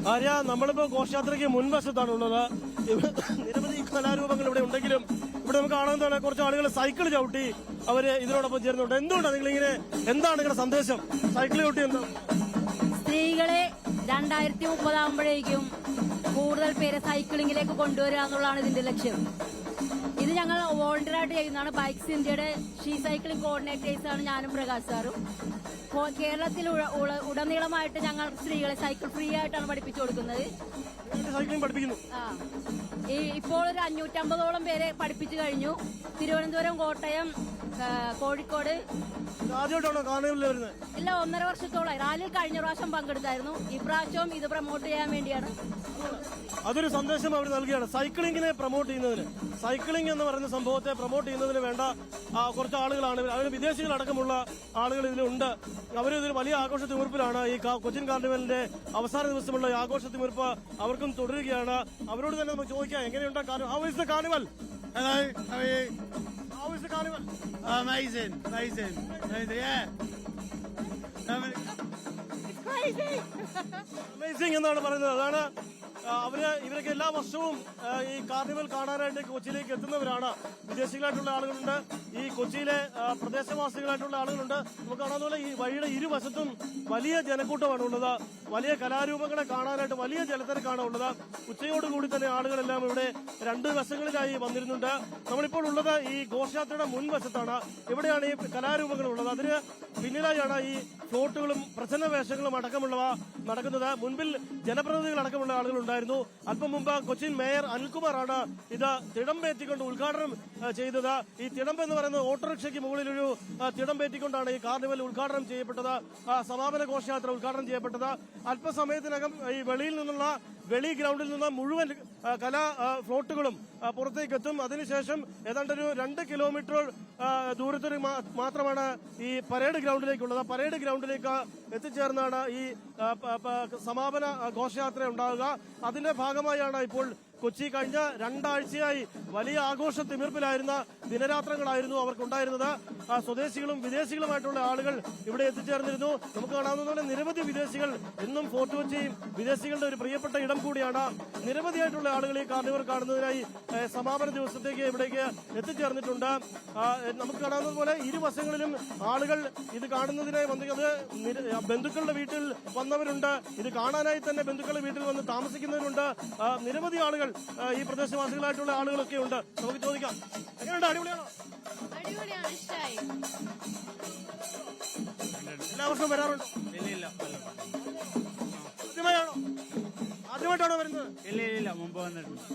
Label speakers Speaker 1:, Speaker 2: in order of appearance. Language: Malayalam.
Speaker 1: ആര്യ, നമ്മളിപ്പോ ഘോഷയാത്രയ്ക്ക് മുൻവശത്താണുള്ളത്. നിരവധി കലാരൂപങ്ങൾ ഇവിടെ ഉണ്ടെങ്കിലും ഇവിടെ നമുക്ക് കാണുന്നതാണ് കുറച്ച് ആളുകൾ സൈക്കിൾ ചവിട്ടി അവര് ഇതിനോടൊപ്പം ചേർന്നുണ്ട്. എന്തുകൊണ്ടാണ് നിങ്ങളിങ്ങനെ, എന്താണ് നിങ്ങളുടെ സന്ദേശം? സൈക്കിൾ ചവിട്ടി എന്താ?
Speaker 2: സ്ത്രീകളെ 2030 ആകുമ്പോഴേക്കും കൂടുതൽ പേരെ സൈക്ലിങ്ങിലേക്ക് കൊണ്ടുവരിക എന്നുള്ളതാണ് ഇതിന്റെ ലക്ഷ്യം. ഇത് ഞങ്ങൾ വോളണ്ടിയറായിട്ട് ചെയ്യുന്നതാണ്. ബൈക്സ് ഇന്ത്യയുടെ ഷീ സൈക്ലിംഗ് കോർഡിനേറ്റേഴ്സാണ് ഞാനും പ്രകാശ് സാറും. കേരളത്തിൽ ഉടനീളമായിട്ട് ഞങ്ങൾ സ്ത്രീകളെ സൈക്കിൾ ഫ്രീ ആയിട്ടാണ് പഠിപ്പിച്ചു കൊടുക്കുന്നത്. ഇപ്പോൾ ഒരു 550ഓളം പേരെ പഠിപ്പിച്ചു കഴിഞ്ഞു. തിരുവനന്തപുരം, കോട്ടയം, കോഴിക്കോട്. ഇല്ല, 1.5 വർഷത്തോളം. റാലിയിൽ കഴിഞ്ഞ പ്രാവശ്യം പങ്കെടുത്തായിരുന്നു. ഇപ്രാവശ്യവും ഇത് പ്രൊമോട്ട് ചെയ്യാൻ വേണ്ടിയാണ്.
Speaker 1: അതൊരു സന്ദേശം അവർ നൽകുകയാണ്. സൈക്ലിങ്ങിനെ പ്രൊമോട്ട് ചെയ്യുന്നതിന്, സൈക്ലിംഗ് എന്ന് പറയുന്ന സംഭവത്തെ പ്രൊമോട്ട് ചെയ്യുന്നതിന് വേണ്ട കുറച്ച് ആളുകളാണ്. അതിന് വിദേശികളടക്കമുള്ള ആളുകൾ ഇതിലുണ്ട്. അവരിതിൽ വലിയ ആഘോഷത്തിമിർപ്പിലാണ്. ഈ കൊച്ചിൻ കാർണിവലിന്റെ അവസാന ദിവസമുള്ള ഈ ആഘോഷത്തിമിർപ്പ് അവർക്കും തുടരുകയാണ്. അവരോട് തന്നെ നമുക്ക് ചോദിക്കാം, എങ്ങനെയുണ്ട് how is the carnival?
Speaker 3: Hello, how are you?
Speaker 1: How is the carnival?
Speaker 3: Amazing. Yeah.
Speaker 2: It's crazy.
Speaker 1: Amazing എന്നാണ് പറയുന്നത്. അതാണ് ഇവരൊക്കെ എല്ലാ വർഷവും ഈ കാർണിവൽ കാണാനായിട്ട് കൊച്ചിയിലേക്ക് എത്തുന്നവരാണ്. വിദേശികളായിട്ടുള്ള ആളുകളുണ്ട്, ഈ കൊച്ചിയിലെ പ്രദേശവാസികളായിട്ടുള്ള ആളുകളുണ്ട്. നമുക്ക് കാണാവുന്ന പോലെ ഈ വഴിയുടെ ഇരുവശത്തും വലിയ ജനക്കൂട്ടമാണ് ഉള്ളത്. വലിയ കലാരൂപങ്ങളെ കാണാനായിട്ട് വലിയ ജലത്തിരക്കാണ് ഉള്ളത്. ഉച്ചയോടുകൂടി തന്നെ ആളുകളെല്ലാം ഇവിടെ 2 വശങ്ങളിലായി വന്നിരുന്നുണ്ട്. നമ്മളിപ്പോൾ ഉള്ളത് ഈ ഘോഷയാത്രയുടെ മുൻവശത്താണ്. ഇവിടെയാണ് ഈ കലാരൂപങ്ങൾ ഉള്ളത്. അതിന് പിന്നിലായാണ് ഈ ഫ്ലോട്ടുകളും പ്രച്ഛന്ന വേഷങ്ങളും അടക്കമുള്ളവ നടക്കുന്നത്. മുൻപിൽ ജനപ്രതിനിധികൾ അടക്കമുള്ള ആളുകളുണ്ടായിരുന്നു. അല്പം മുമ്പ് കൊച്ചിൻ മേയർ അനിൽകുമാറാണ് ഇത് തിടമ്പേറ്റിക്കൊണ്ട് ഉദ്ഘാടനം ചെയ്തത്. ഈ തിടമ്പ് എന്ന് പറയുന്നത് ഓട്ടോറിക്ഷയ്ക്ക് മുകളിലൊരു തിടമ്പേറ്റിക്കൊണ്ടാണ് ഈ കാർണിവൽ ഉദ്ഘാടനം ചെയ്യപ്പെട്ടത്. സമാപന ഘോഷയാത്ര ഉദ്ഘാടനം ചെയ്യപ്പെട്ടത്. അല്പസമയത്തിനകം ഈ വെളി ഗ്രൗണ്ടിൽ നിന്ന് മുഴുവൻ കലാ ഫ്ലോട്ടുകളും പുറത്തേക്ക് എത്തും. അതിനുശേഷം ഏതാണ്ട് ഒരു 2 കിലോമീറ്റർ ദൂരത്തിൽ മാത്രമാണ് ഈ പരേഡ് ഗ്രൗണ്ടിലേക്കുള്ളത്. പരേഡ് ഗ്രൗണ്ടിലേക്ക് എത്തിച്ചേർന്നാണ് ഈ സമാപന ഘോഷയാത്ര ഉണ്ടാവുക. അതിന്റെ ഭാഗമായാണ് ഇപ്പോൾ കൊച്ചി കഴിഞ്ഞ 2 ആഴ്ചയായി വലിയ ആഘോഷ തിമിർപ്പിലായിരുന്ന ദിനരാത്രങ്ങളായിരുന്നു അവർക്കുണ്ടായിരുന്നത്. സ്വദേശികളും വിദേശികളുമായിട്ടുള്ള ആളുകൾ ഇവിടെ എത്തിച്ചേർന്നിരുന്നു. നമുക്ക് കാണാവുന്ന നിരവധി വിദേശികൾ. എന്നും ഫോർട്ട് കൊച്ചി വിദേശികളുടെ ഒരു പ്രിയപ്പെട്ട ഇടം കൂടിയാണ്. നിരവധിയായിട്ടുള്ള ആളുകൾ ഈ കാർണിവൽ കാണുന്നതിനായി സമാപന ദിവസത്തേക്ക് ഇവിടേക്ക് എത്തിച്ചേർന്നിട്ടുണ്ട്. നമുക്ക് കാണാവുന്നത് പോലെ ഇരുവശങ്ങളിലും ആളുകൾ ഇത് കാണുന്നതിനായി വന്നത്. ബന്ധുക്കളുടെ വീട്ടിൽ വന്നവരുണ്ട്. ഇത് കാണാനായി തന്നെ ബന്ധുക്കളുടെ വീട്ടിൽ വന്ന് താമസിക്കുന്നവരുണ്ട്. നിരവധി ആളുകൾ ഈ പ്രദേശവാസികളായിട്ടുള്ള ആളുകളൊക്കെ ഉണ്ട്. നമുക്ക് ചോദിക്കാം, എങ്ങനെയുണ്ട്? അടിപൊളിയാണോ?
Speaker 2: ഇഷ്ടമായി.
Speaker 1: എല്ലാ വർഷവും വരാറുണ്ടോ?
Speaker 3: ഇല്ല.
Speaker 1: ആദ്യമായിട്ടാണോ വരുന്നത്?
Speaker 3: ഇല്ല, മുമ്പ് വന്നിട്ടുണ്ട്.